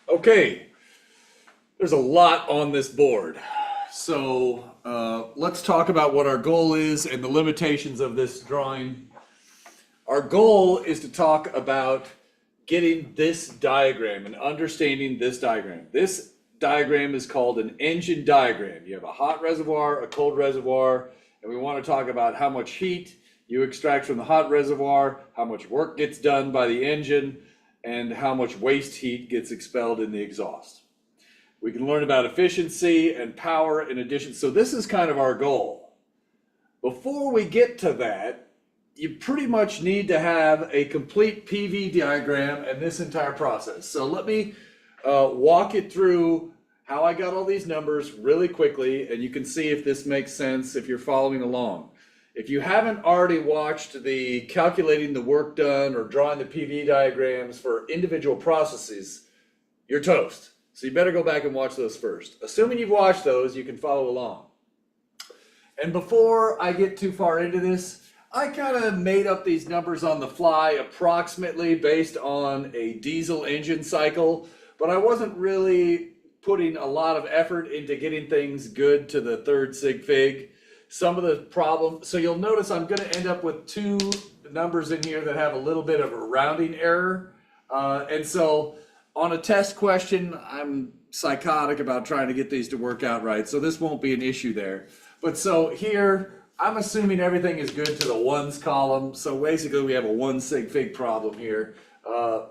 Okay, there's a lot on this board. So let's talk about what our goal is and the limitations of this drawing. Our goal is to talk about getting this diagram and understanding this diagram. This diagram is called an engine diagram. You have a hot reservoir, a cold reservoir, and we want to talk about how much heat you extract from the hot reservoir, how much work gets done by the engine, and how much waste heat gets expelled in the exhaust. We can learn about efficiency and power in addition. So this is kind of our goal. Before we get to that, you pretty much need to have a complete PV diagram and this entire process. So let me walk it through how I got all these numbers really quickly, and you can see if this makes sense if you're following along. If you haven't already watched the calculating the work done or drawing the PV diagrams for individual processes, you're toast. So you better go back and watch those first. Assuming you've watched those, you can follow along. And before I get too far into this, I kind of made up these numbers on the fly approximately based on a diesel engine cycle, but I wasn't really putting a lot of effort into getting things good to the third sig fig. Some of the problems, so you'll notice I'm going to end up with two numbers in here that have a little bit of a rounding error. And so on a test question, I'm psychotic about trying to get these to work out right. So this won't be an issue there. But so here, I'm assuming everything is good to the ones column. So basically we have a one sig fig problem here.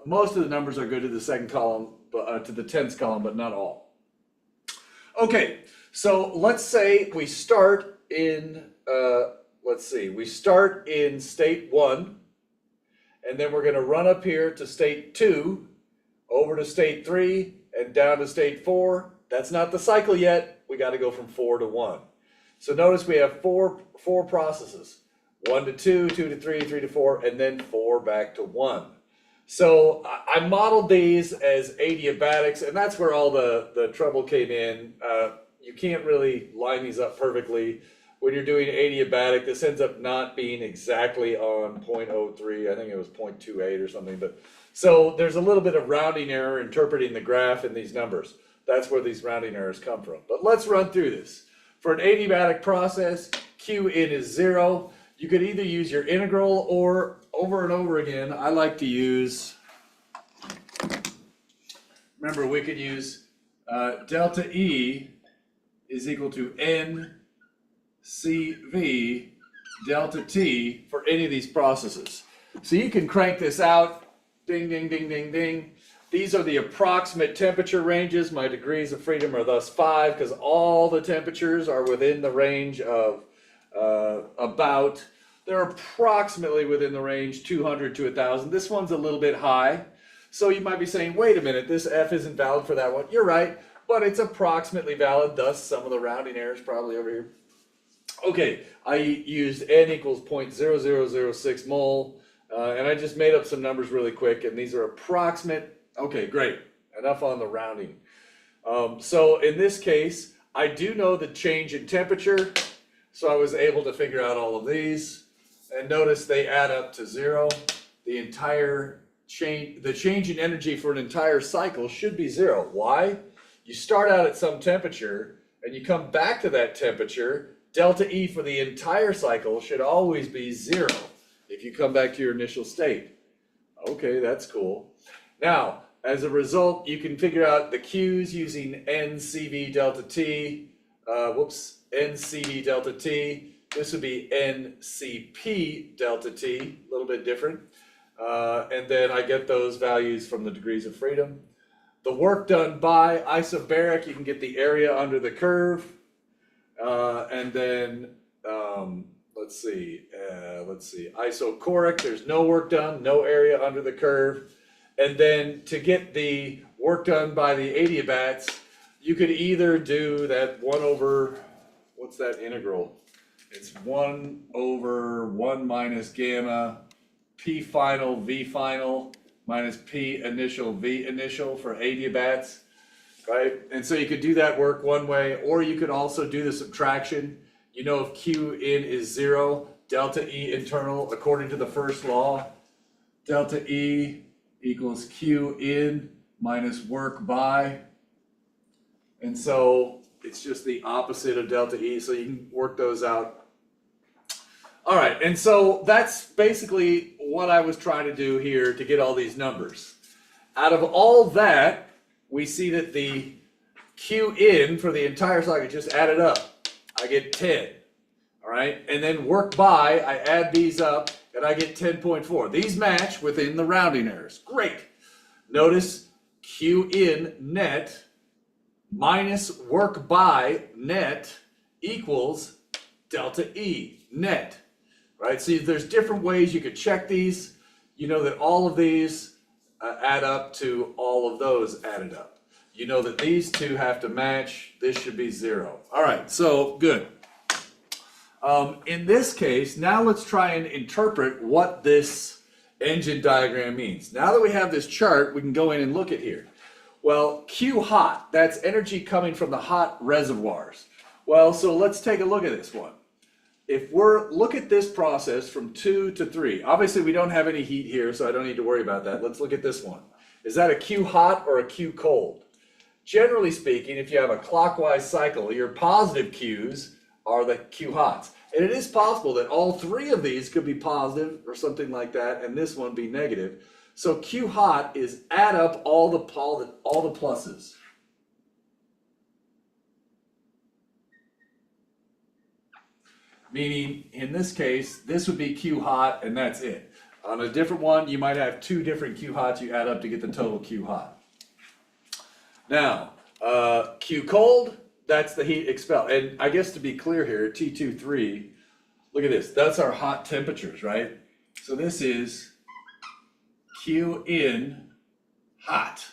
Most of the numbers are good to the second column, to the tens column, but not all. Okay, so let's say we start in, we start in state 1, and then we're going to run up here to state 2, over to state 3, and down to state 4. That's not the cycle yet. We got to go from 4 to 1. So notice we have four processes. 1 to 2, 2 to 3, 3 to 4, and then 4 back to 1. So I modeled these as adiabatics, and that's where all the trouble came in. You can't really line these up perfectly. When you're doing adiabatic, this ends up not being exactly on 0.03. I think it was 0.28 or something. But so there's a little bit of rounding error interpreting the graph in these numbers. That's where these rounding errors come from. But let's run through this. For an adiabatic process, Q in is 0. You could either use your integral or over and over again, I like to use, remember we could use delta E is equal to N CV delta T for any of these processes. So you can crank this out, ding, ding, ding, ding, ding. These are the approximate temperature ranges. My degrees of freedom are thus 5 because all the temperatures are within the range of they're approximately within the range 200 to 1,000. This one's a little bit high. So you might be saying, wait a minute, this F isn't valid for that one. You're right, but it's approximately valid, thus some of the rounding errors probably over here. Okay, I used N equals 0.0006 mole, and I just made up some numbers really quick, and these are approximate. Okay, great, enough on the rounding. So in this case, I do know the change in temperature, so I was able to figure out all of these, and notice they add up to 0. The change in energy for an entire cycle should be 0. Why? You start out at some temperature, and you come back to that temperature. Delta E for the entire cycle should always be 0 if you come back to your initial state. Okay, that's cool. Now, as a result, you can figure out the Q's using NCV delta T. NCV delta T. This would be NCP delta T, a little bit different. And then I get those values from the degrees of freedom. The work done by isobaric, you can get the area under the curve. And then, let's see, isochoric, there's no work done, no area under the curve. And then to get the work done by the adiabats, you could either do that 1 over, what's that integral? It's 1 over 1 minus gamma, P final, V final, minus P initial, V initial for adiabats. Right, and so you could do that work one way, or you could also do the subtraction. You know, if Q in is 0, delta E internal, according to the first law, delta E equals Q in minus work by, and so it's just the opposite of delta E, so you can work those out. All right, and so that's basically what I was trying to do here to get all these numbers. Out of all that, we see that the Q in for the entire cycle just added up. I get 10, all right? And then work by, I add these up, and I get 10.4. These match within the rounding errors. Great. Notice Q in net minus work by net equals delta E net, right? See, there's different ways you could check these. You know that all of these add up to all of those added up. You know that these two have to match. This should be 0. All right, so good. In this case, now let's try and interpret what this engine diagram means. Now that we have this chart, we can go in and look at here. Well, Q hot, that's energy coming from the hot reservoirs. Well, so let's take a look at this one. If look at this process from 2 to 3. Obviously, we don't have any heat here, so I don't need to worry about that. Let's look at this one. Is that a Q hot or a Q cold? Generally speaking, if you have a clockwise cycle, your positive Qs are the Q hots. And it is possible that all three of these could be positive or something like that, and this one be negative. So Q hot is add up all the pluses. Meaning, in this case, this would be Q hot, and that's it. On a different one, you might have two different Q hots you add up to get the total Q hot. Now, Q cold, that's the heat expelled. And I guess to be clear here, T23, look at this. That's our hot temperatures, right? So this is Q in hot.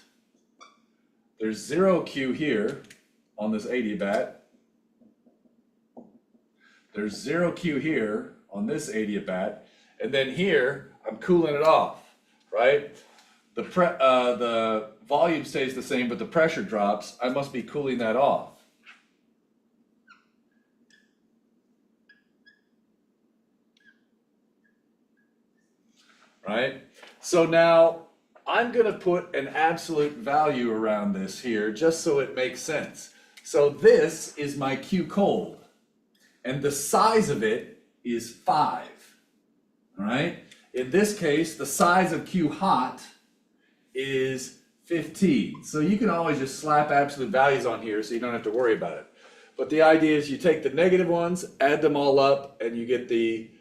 There's 0 Q here on this adiabat. There's 0 Q here on this adiabat. And then here, I'm cooling it off, right? The volume stays the same, but the pressure drops. I must be cooling that off. Right? So now I'm going to put an absolute value around this here just so it makes sense. So this is my Q cold, and the size of it is 5. All right? In this case, the size of Q hot is 15. So you can always just slap absolute values on here so you don't have to worry about it. But the idea is you take the negative ones, add them all up, and you get the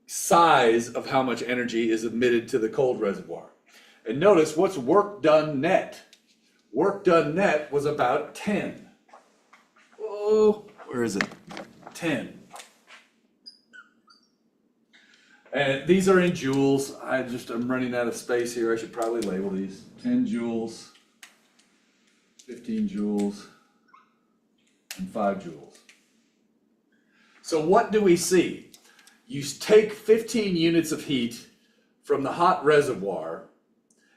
size of how much energy is emitted to the cold reservoir. And notice what's work done net. Work done net was about 10. Oh, where is it? 10. And these are in joules. I'm running out of space here. I should probably label these. 10 joules, 15 joules, and 5 joules. So what do we see? You take 15 units of heat from the hot reservoir,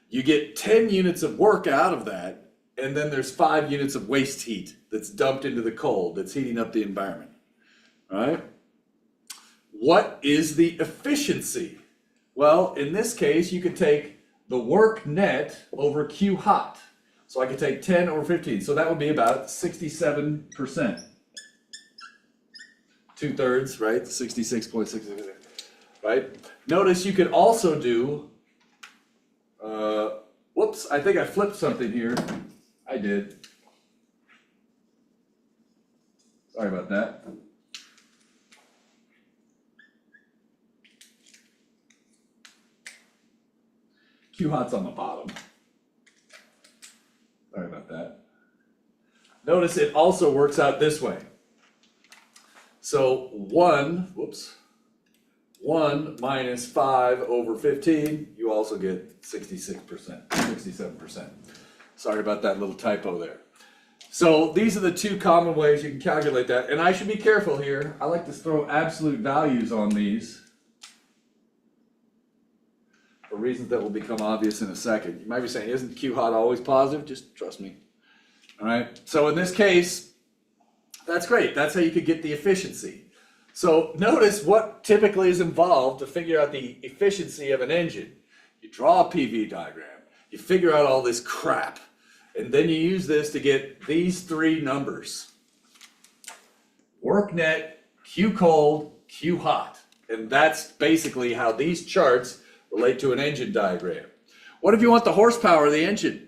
you get 10 units of work out of that, and then there's 5 units of waste heat that's dumped into the cold, that's heating up the environment, right? What is the efficiency? Well, in this case, you could take the work net over Q hot. So I could take 10 over 15. So that would be about 67%. 2/3, right? 66.66, right? Notice you could also do, whoops, I think I flipped something here. I did. Sorry about that. Q hot's on the bottom. Sorry about that. Notice it also works out this way. So 1 minus 5 over 15, you also get 66%, 67%. Sorry about that little typo there. So these are the two common ways you can calculate that. And I should be careful here. I like to throw absolute values on these for reasons that will become obvious in a second. You might be saying, isn't Q hot always positive? Just trust me. All right. So in this case, that's great. That's how you could get the efficiency. So notice what typically is involved to figure out the efficiency of an engine. You draw a PV diagram. You figure out all this crap, and then you use this to get these three numbers. Work net, Q cold, Q hot. And that's basically how these charts relate to an engine diagram. What if you want the horsepower of the engine?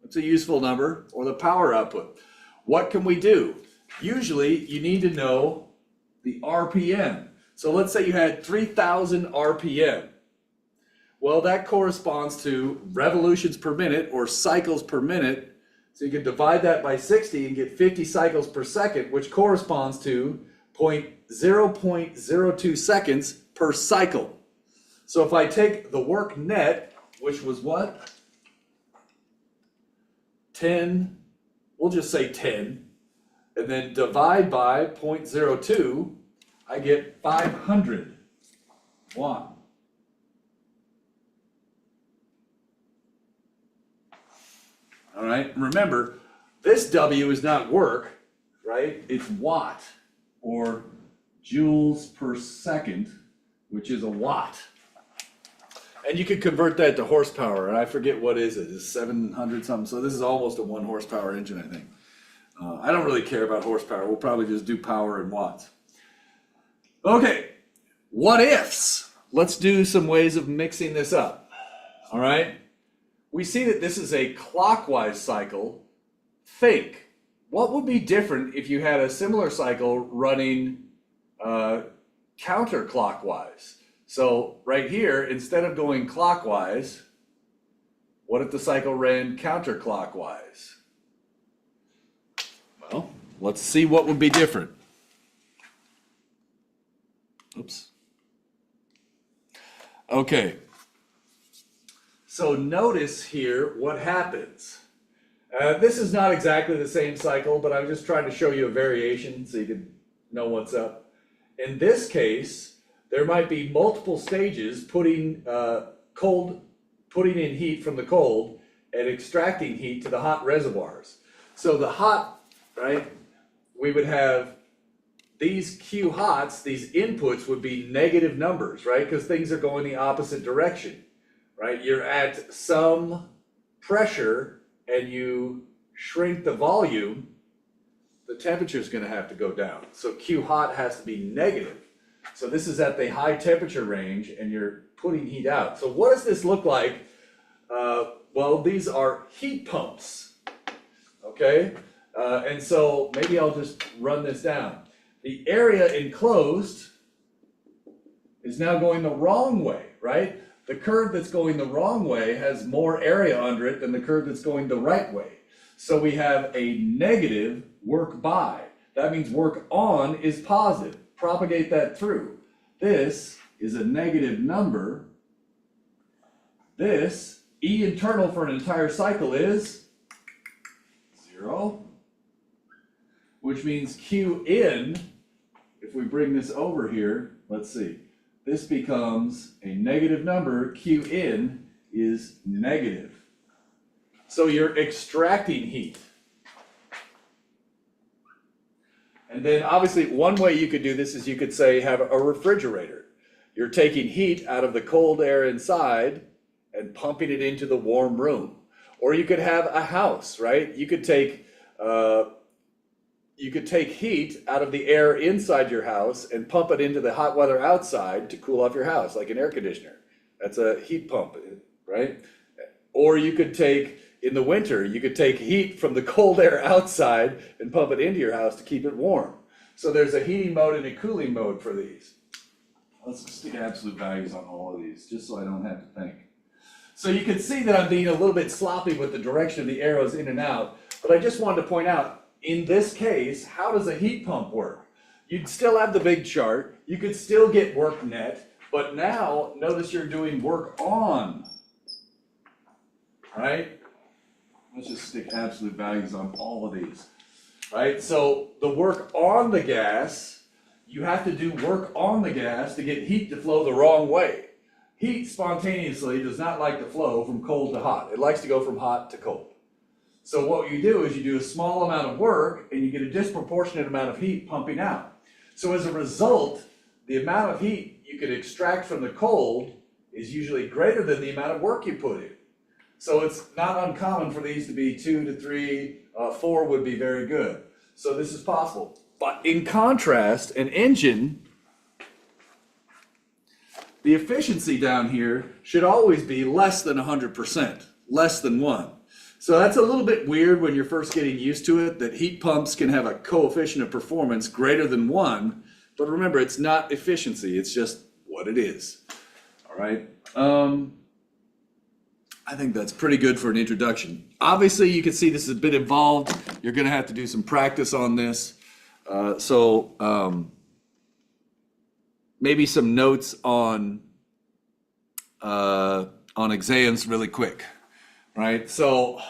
That's a useful number, or the power output. What can we do? Usually you need to know the RPM. So let's say you had 3,000 RPM. Well, that corresponds to revolutions per minute or cycles per minute. So you can divide that by 60 and get 50 cycles per second, which corresponds to 0.02 seconds per cycle. So if I take the work net, which was what? 10, we'll just say 10, and then divide by 0.02, I get 500 watt. All right, remember, this W is not work, right? It's watt, or joules per second, which is a watt. And you could convert that to horsepower, and I forget what is it, it's 700 something, so this is almost a 1 horsepower engine, I think. I don't really care about horsepower, we'll probably just do power in watts. Okay, what ifs? Let's do some ways of mixing this up, all right? We see that this is a clockwise cycle. Think, what would be different if you had a similar cycle running counterclockwise? So right here, instead of going clockwise, what if the cycle ran counterclockwise? Well, let's see what would be different. Oops. Okay. So notice here what happens. This is not exactly the same cycle, but I'm just trying to show you a variation so you can know what's up. In this case, there might be multiple stages putting in heat from the cold and extracting heat to the hot reservoirs. So the hot, right, we would have these Q hots, these inputs would be negative numbers, right? Because things are going the opposite direction, right? You're at some pressure and you shrink the volume, the temperature is going to have to go down. So Q hot has to be negative. So this is at the high temperature range and you're putting heat out. So what does this look like? Well, these are heat pumps, okay? And so maybe I'll just run this down. The area enclosed is now going the wrong way, right? The curve that's going the wrong way has more area under it than the curve that's going the right way. So we have a negative work by. That means work on is positive. Propagate that through. This is a negative number. This, E internal for an entire cycle is 0, which means Q in, if we bring this over here, let's see, this becomes a negative number, Q in is negative. So you're extracting heat. And then obviously one way you could do this is you could say have a refrigerator. You're taking heat out of the cold air inside and pumping it into the warm room. Or you could have a house, right? You could take heat out of the air inside your house and pump it into the hot weather outside to cool off your house, like an air conditioner. That's a heat pump, right? Or you could take, in the winter, you could take heat from the cold air outside and pump it into your house to keep it warm. So there's a heating mode and a cooling mode for these. Let's stick absolute values on all of these, just so I don't have to think. So you can see that I'm being a little bit sloppy with the direction of the arrows in and out, but I just wanted to point out, in this case, how does a heat pump work? You'd still have the big chart, you could still get work net, but now notice you're doing work on, right? Let's just stick absolute values on all of these, right? So the work on the gas, you have to do work on the gas to get heat to flow the wrong way. Heat spontaneously does not like to flow from cold to hot. It likes to go from hot to cold. So what you do is you do a small amount of work and you get a disproportionate amount of heat pumping out. So as a result, the amount of heat you can extract from the cold is usually greater than the amount of work you put in. So it's not uncommon for these to be 2 to 3, 4 would be very good. So this is possible. But in contrast, an engine, the efficiency down here should always be less than 100%, less than 1. So that's a little bit weird when you're first getting used to it, that heat pumps can have a coefficient of performance greater than 1. But remember, it's not efficiency, it's just what it is. All right. I think that's pretty good for an introduction. Obviously, you can see this is a bit involved. You're going to have to do some practice on this. Maybe some notes on exams really quick, right? So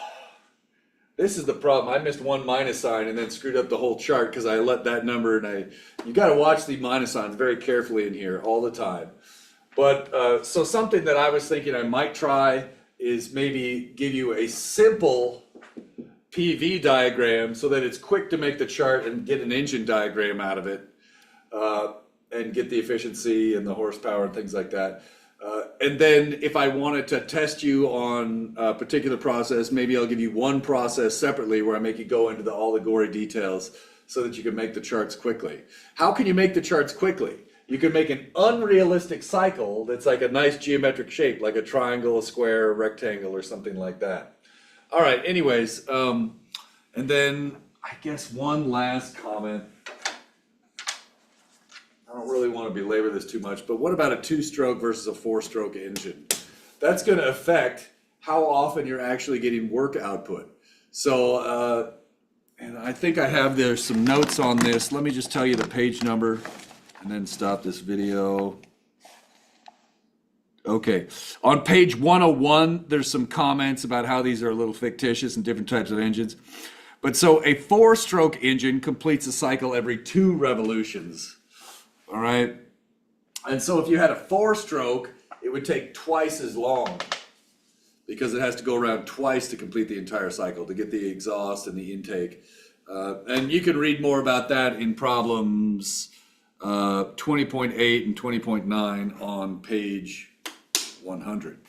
this is the problem. I missed one minus sign and then screwed up the whole chart because I let that number, and you got to watch the minus signs very carefully in here all the time. But so something that I was thinking I might try is maybe give you a simple PV diagram so that it's quick to make the chart and get an engine diagram out of it, and get the efficiency and the horsepower and things like that. And then if I wanted to test you on a particular process, maybe I'll give you one process separately where I make you go into all the gory details so that you can make the charts quickly. How can you make the charts quickly? You can make an unrealistic cycle that's like a nice geometric shape, like a triangle, a square, a rectangle, or something like that. All right, anyways, and then I guess one last comment. I don't really want to belabor this too much, but what about a 2-stroke versus a 4-stroke engine? That's going to affect how often you're actually getting work output. So, and I think I have there some notes on this. Let me just tell you the page number and then stop this video. Okay, on page 101, there's some comments about how these are a little fictitious and different types of engines. But so a 4-stroke engine completes a cycle every 2 revolutions. All right. And so if you had a 4-stroke, it would take twice as long because it has to go around twice to complete the entire cycle to get the exhaust and the intake. And you can read more about that in problems 20.8 and 20.9 on page 100.